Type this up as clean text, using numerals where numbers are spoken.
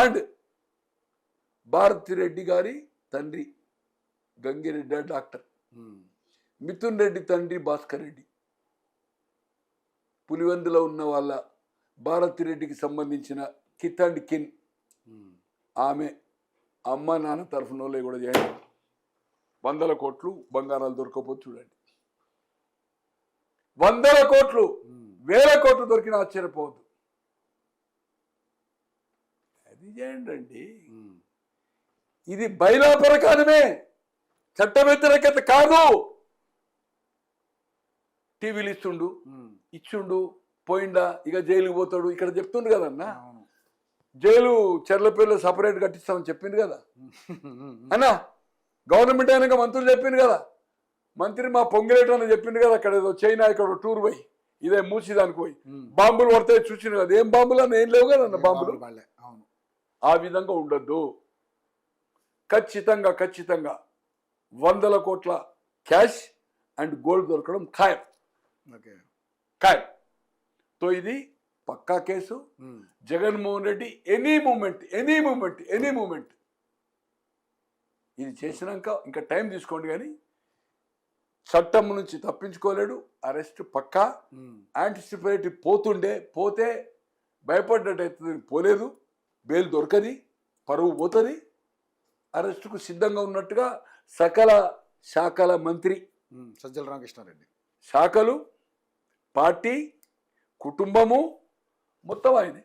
And Bharathi Reddy గారి తండ్రి Gangireddy doctor, Mithun Reddy తండ్రి భాస్కర్ రెడ్డి, పులివెందులో ఉన్న వాళ్ళ భారతిరెడ్డికి సంబంధించిన కిత్ అండ్ కిన్, ఆమె అమ్మ నాన్న తరఫున వాళ్ళే కూడా చేయండి. 100 కోట్లు బంగారాలు దొరకపోతే చూడండి. 100 కోట్లు 1000 కోట్లు దొరికిన ఆశ్చర్యపోవద్దు. అది చేయండి అండి. ఇది బైలా ప్రకారమే, చట్ట వ్యతిరేకత కాదు. టీవీలు ఇచ్చుండు పోయిండా ఇక జైలుకి పోతాడు. ఇక్కడ చెప్తుండు కదన్నా, జైలు చెర్లపల్లిలో సపరేట్ కట్టిస్తామని చెప్పింది కదా అన్నా. గవర్నమెంట్ అయినాక మంత్రులు చెప్పింది కదా, మంత్రి మా పొంగిలేట అని చెప్పింది కదా, అక్కడ ఏదో చైనా ఇక్కడ టూర్ పోయి ఇదే మూసిదానికి పోయి బాంబులు పడతాయి చూసిన కదా. ఏం బాంబులు అని ఏం లేవు కదన్న బాంబులు. ఆ విధంగా ఉండొద్దు. ఖచ్చితంగా 100 కోట్ల క్యాష్ అండ్ గోల్డ్ దొరకడం ఖాయం. తో ఇది పక్కా కేసు. జగన్మోహన్ రెడ్డి ఎనీ మూమెంట్ ఇది చేసినాక ఇంకా టైం తీసుకోండి, కానీ చట్టం నుంచి తప్పించుకోలేడు. అరెస్ట్ పక్కా. యాంటిసిపేటరీ పోతే భయపడ్డట్టయితే పోలేదు, బెయిల్ దొరకది, పరువు పోతుంది. అరెస్టుకు సిద్ధంగా ఉన్నట్టుగా సకల శాఖల మంత్రి సజ్జల రామకృష్ణారెడ్డి, శాఖలు, పార్టీ, కుటుంబము మొత్తం ఆయనే.